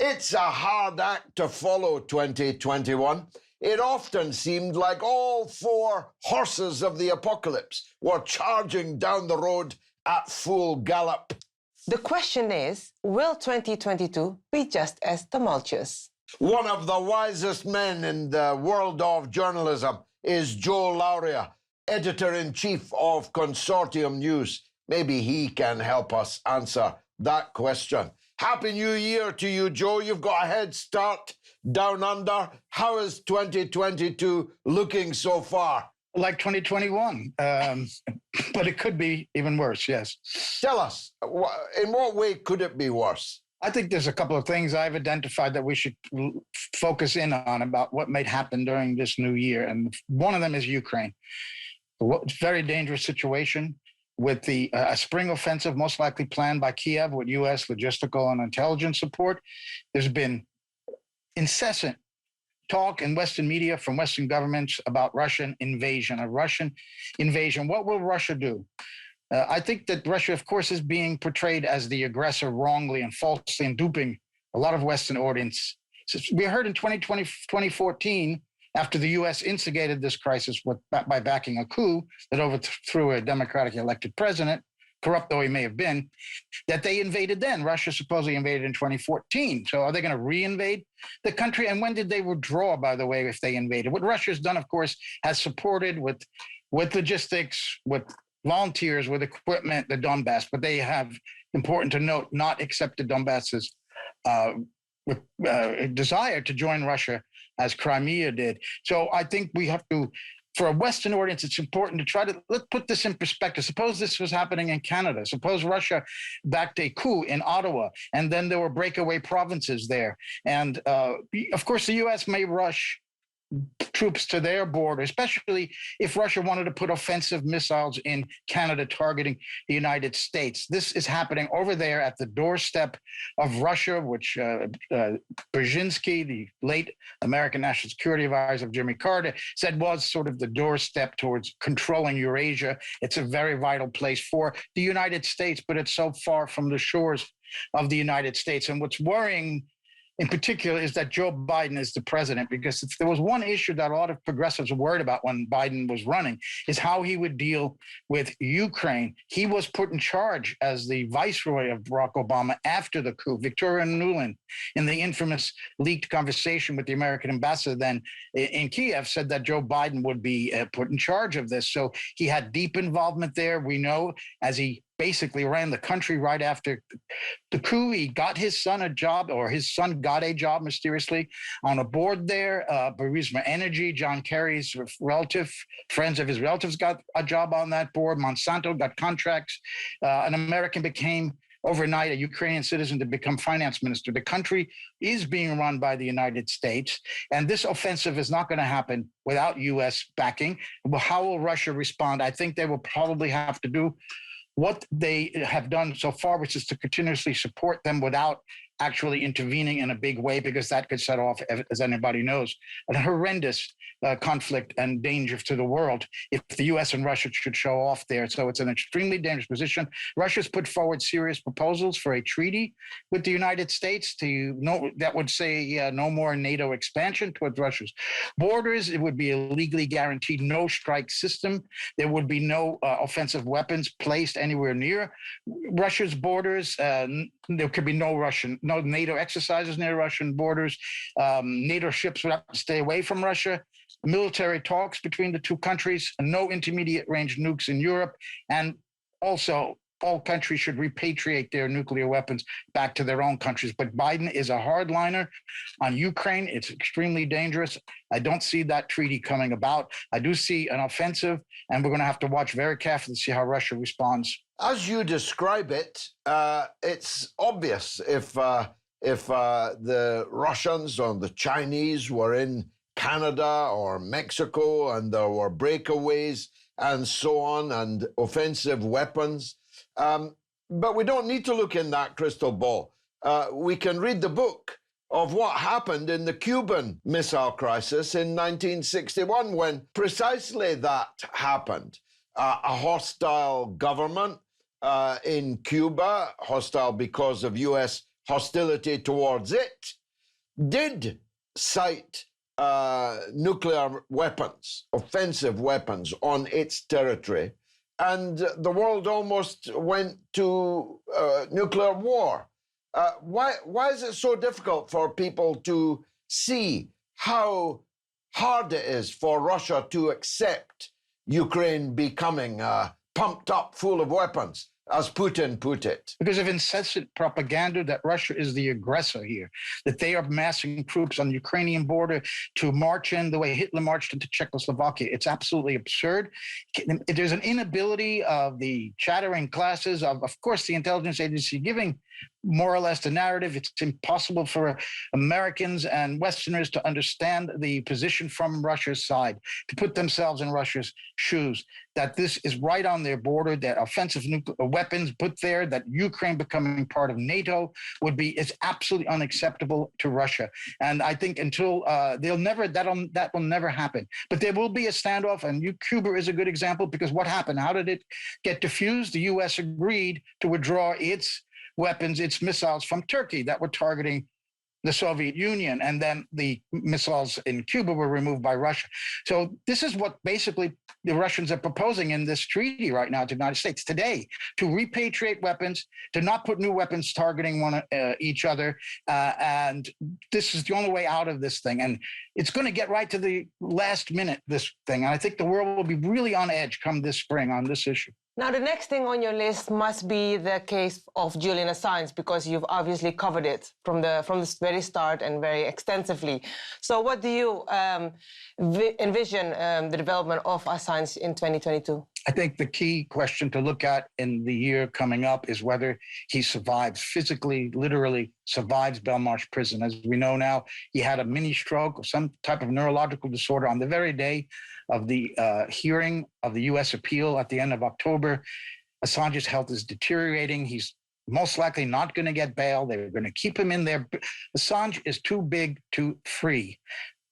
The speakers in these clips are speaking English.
It's a hard act to follow 2021. It often seemed like all four horses of the apocalypse were charging down the road at full gallop. The question is, will 2022 be just as tumultuous? One of the wisest men in the world of journalism is Joe Lauria, editor-in-chief of Consortium News. Maybe he can help us answer that question. Happy New Year to you, Joe. You've got a head start down under. How is 2022 looking so far? Like 2021, but it could be even worse, yes. Tell us, in what way could it be worse? I think there's a couple of things I've identified that we should focus in on about what might happen during this new year. And one of them is Ukraine. Very dangerous situation with the spring offensive most likely planned by Kiev with U.S. logistical and intelligence support. There's been incessant talk in Western media from Western governments about Russian invasion. What will Russia do? I think that Russia, of course, is being portrayed as the aggressor wrongly and falsely and duping a lot of Western audience. We heard in 2014, after the U.S. instigated this crisis by backing a coup that overthrew a democratically elected president, corrupt though he may have been, that they invaded then. Russia supposedly invaded in 2014. So are they going to re-invade the country? And when did they withdraw, by the way, if they invaded? What Russia's done, of course, has supported with logistics, with volunteers, with equipment, the Donbass. But they have, important to note, not accepted Donbass's desire to join Russia as Crimea did. So I think we have to, for a Western audience, it's important to try to, let's put this in perspective. Suppose this was happening in Canada. Suppose Russia backed a coup in Ottawa, and then there were breakaway provinces there. And of course, the U.S. may rush troops to their border, especially if Russia wanted to put offensive missiles in Canada targeting the United States. This is happening over there at the doorstep of Russia, which Brzezinski, the late American National Security Advisor of Jimmy Carter, said was sort of the doorstep towards controlling Eurasia. It's a very vital place for the United States, but it's so far from the shores of the United States. And what's worrying in particular is that Joe Biden is the president, because if there was one issue that a lot of progressives were worried about when Biden was running, is how he would deal with Ukraine. He was put in charge as the viceroy of Barack Obama after the coup. Victoria Nuland, in the infamous leaked conversation with the American ambassador then in Kiev, said that Joe Biden would be put in charge of this. So he had deep involvement there. We know, as he basically ran the country right after the coup, he got his son a job, or his son got a job mysteriously on a board there. Burisma Energy, John Kerry's friends of his relatives got a job on that board. Monsanto got contracts. An American became overnight a Ukrainian citizen to become finance minister. The country is being run by the United States, and this offensive is not going to happen without U.S. backing. Well, how will Russia respond? I think they will probably have to do what they have done so far, which is to continuously support them without actually intervening in a big way, because that could set off, as anybody knows, a horrendous conflict and danger to the world if the U.S. and Russia should show off there. So it's an extremely dangerous position. Russia's put forward serious proposals for a treaty with the United States that would say no more NATO expansion towards Russia's borders. It would be a legally guaranteed no-strike system. There would be no offensive weapons placed anywhere near Russia's borders. There could be no NATO exercises near Russian borders. NATO ships would have to stay away from Russia. Military talks between the two countries, and no intermediate range nukes in Europe. And also, all countries should repatriate their nuclear weapons back to their own countries. But Biden is a hardliner on Ukraine. It's extremely dangerous. I don't see that treaty coming about. I do see an offensive, and we're going to have to watch very carefully to see how Russia responds. As you describe it, it's obvious if the Russians or the Chinese were in Canada or Mexico and there were breakaways and so on and offensive weapons. But we don't need to look in that crystal ball. We can read the book of what happened in the Cuban Missile Crisis in 1961, when precisely that happened. A hostile government in Cuba, hostile because of U.S. hostility towards it, did cite nuclear weapons, offensive weapons on its territory. And the world almost went to nuclear war. Why is it so difficult for people to see how hard it is for Russia to accept Ukraine becoming pumped up full of weapons, as Putin put it? Because of incessant propaganda that Russia is the aggressor here, that they are massing troops on the Ukrainian border to march in the way Hitler marched into Czechoslovakia. It's absolutely absurd. There's an inability of the chattering classes, of course, the intelligence agency giving more or less the narrative. It's impossible for Americans and Westerners to understand the position from Russia's side, to put themselves in Russia's shoes, that this is right on their border, that offensive nuclear weapons put there, that Ukraine becoming part of NATO is absolutely unacceptable to Russia. And I think until that will never happen. But there will be a standoff, and Cuba is a good example, because what happened? How did it get diffused? The U.S. agreed to withdraw its weapons, its missiles from Turkey that were targeting the Soviet Union, and then the missiles in Cuba were removed by Russia. So this is what basically the Russians are proposing in this treaty right now to the United States today, to repatriate weapons, to not put new weapons targeting each other, and this is the only way out of this thing. And it's going to get right to the last minute, this thing. And I think the world will be really on edge come this spring on this issue. Now, the next thing on your list must be the case of Julian Assange, because you've obviously covered it from the very start and very extensively. So what do you envision the development of Assange in 2022? I think the key question to look at in the year coming up is whether he survives, physically, literally survives Belmarsh prison. As we know now, he had a mini stroke or some type of neurological disorder on the very day of the hearing of the U.S. appeal at the end of October. Assange's health is deteriorating. He's most likely not going to get bail. They're going to keep him in there. Assange is too big to free.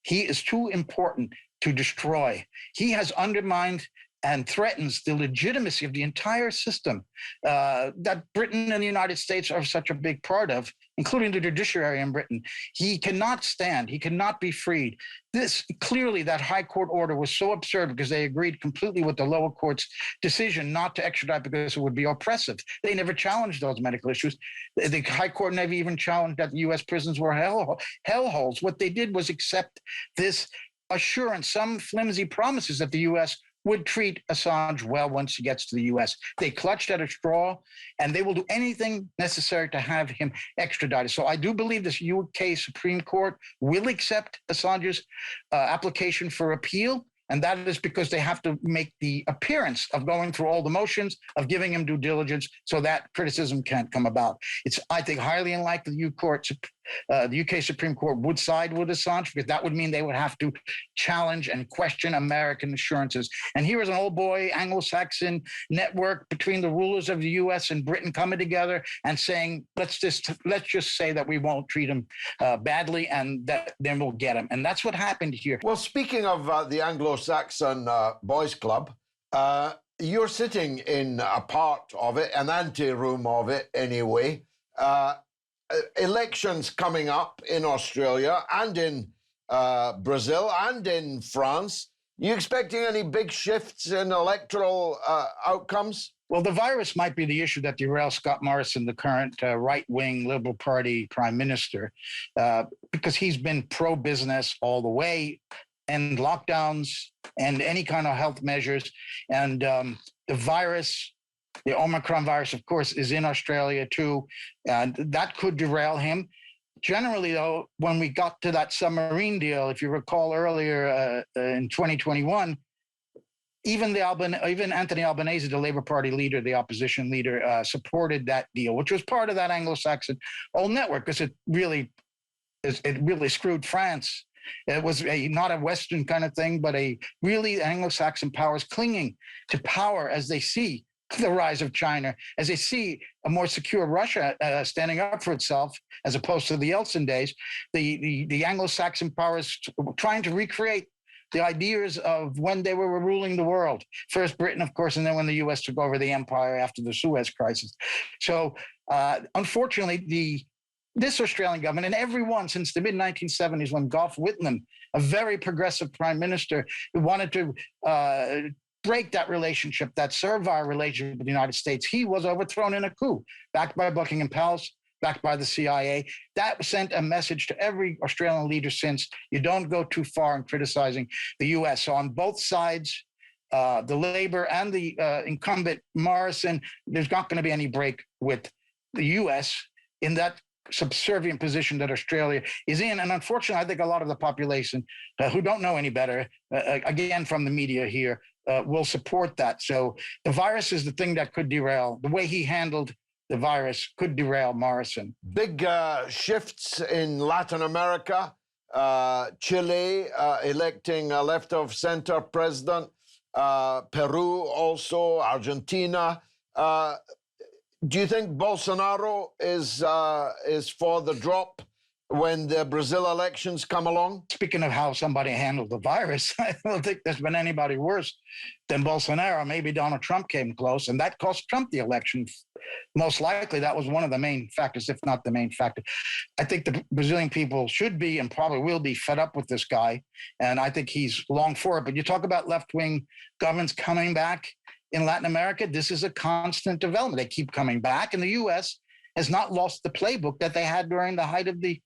He is too important to destroy. He has undermined and threatens the legitimacy of the entire system that Britain and the United States are such a big part of, including the judiciary in Britain. He cannot stand. He cannot be freed. This clearly, that high court order was so absurd because they agreed completely with the lower court's decision not to extradite because it would be oppressive. They never challenged those medical issues. The high court never even challenged that the U.S. prisons were hellholes. What they did was accept this assurance, some flimsy promises that the U.S. would treat Assange well once he gets to the U.S. They clutched at a straw, and they will do anything necessary to have him extradited. So I do believe this UK Supreme Court will accept Assange's application for appeal, and that is because they have to make the appearance of going through all the motions, of giving him due diligence, so that criticism can't come about. It's, I think, highly unlikely the UK Supreme Court would side with Assange, because that would mean they would have to challenge and question American assurances. And here is an old boy Anglo-Saxon network between the rulers of the US and Britain coming together and saying, let's just say that we won't treat him badly, and that then we'll get him. And that's what happened here. Well, speaking of the Anglo-Saxon boys club, you're sitting in a part of it, an ante-room of it anyway. Elections coming up in Australia and in Brazil and in France. You expecting any big shifts in electoral outcomes? Well, the virus might be the issue that derails Scott Morrison, the current right-wing Liberal Party prime minister, because he's been pro-business all the way, and lockdowns and any kind of health measures. And the virus, the Omicron virus, of course, is in Australia too, and that could derail him. Generally, though, when we got to that submarine deal, if you recall earlier in 2021, even Anthony Albanese, the Labour Party leader, the opposition leader, supported that deal, which was part of that Anglo-Saxon old network, because it really screwed France. It was not a Western kind of thing, but a really Anglo-Saxon powers clinging to power as they see the rise of China, as they see a more secure Russia standing up for itself, as opposed to the Yeltsin days. The Anglo-Saxon powers trying to recreate the ideas of when they were ruling the world. First Britain, of course, and then when the U.S. took over the empire after the Suez Crisis. So unfortunately, the this Australian government and everyone since the mid-1970s when Gough Whitlam, a very progressive prime minister who wanted to break that relationship, that servile relationship with the United States, he was overthrown in a coup, backed by Buckingham Palace, backed by the CIA. That sent a message to every Australian leader since: you don't go too far in criticizing the U.S. So on both sides, the Labor and the incumbent Morrison, there's not going to be any break with the U.S. in that subservient position that Australia is in. And unfortunately, I think a lot of the population who don't know any better, again, from the media here, will support that. So the virus is the thing that could derail. The way he handled the virus could derail Morrison. Big shifts in Latin America. Chile electing a left-of-center president. Peru also, Argentina. Do you think Bolsonaro is for the drop when the Brazil elections come along? Speaking of how somebody handled the virus, I don't think there's been anybody worse than Bolsonaro. Maybe Donald Trump came close, and that cost Trump the election. Most likely, that was one of the main factors, if not the main factor. I think the Brazilian people should be and probably will be fed up with this guy, and I think he's long for it. But you talk about left-wing governments coming back in Latin America, this is a constant development. They keep coming back, and the U.S. has not lost the playbook that they had during the height of the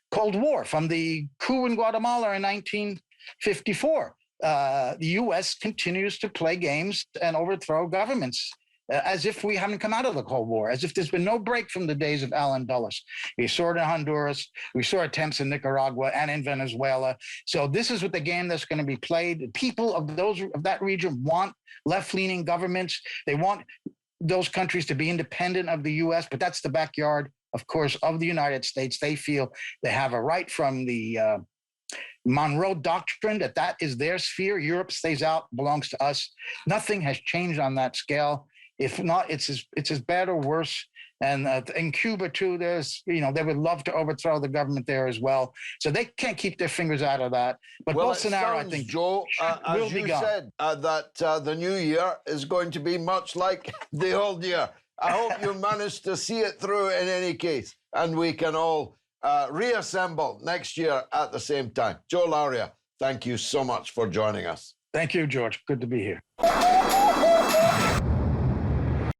Cold War, from the coup in Guatemala in 1954. The U.S. continues to play games and overthrow governments as if we haven't come out of the Cold War, as if there's been no break from the days of Allen Dulles. We saw it in Honduras. We saw attempts in Nicaragua and in Venezuela. So this is what the game that's going to be played. The people of that region want left-leaning governments. They want those countries to be independent of the U.S., but that's the backyard, of course, of the United States. They feel they have a right from the Monroe Doctrine that is their sphere. Europe stays out, belongs to us. Nothing has changed on that scale. If not, it's as bad or worse. And in Cuba too, there's they would love to overthrow the government there as well. So they can't keep their fingers out of that. But well, Bolsonaro, sounds, I think, Joe, as you said, that the new year is going to be much like the old year. I hope you manage to see it through in any case, and we can all reassemble next year at the same time. Joe Lauria, thank you so much for joining us. Thank you, George. Good to be here.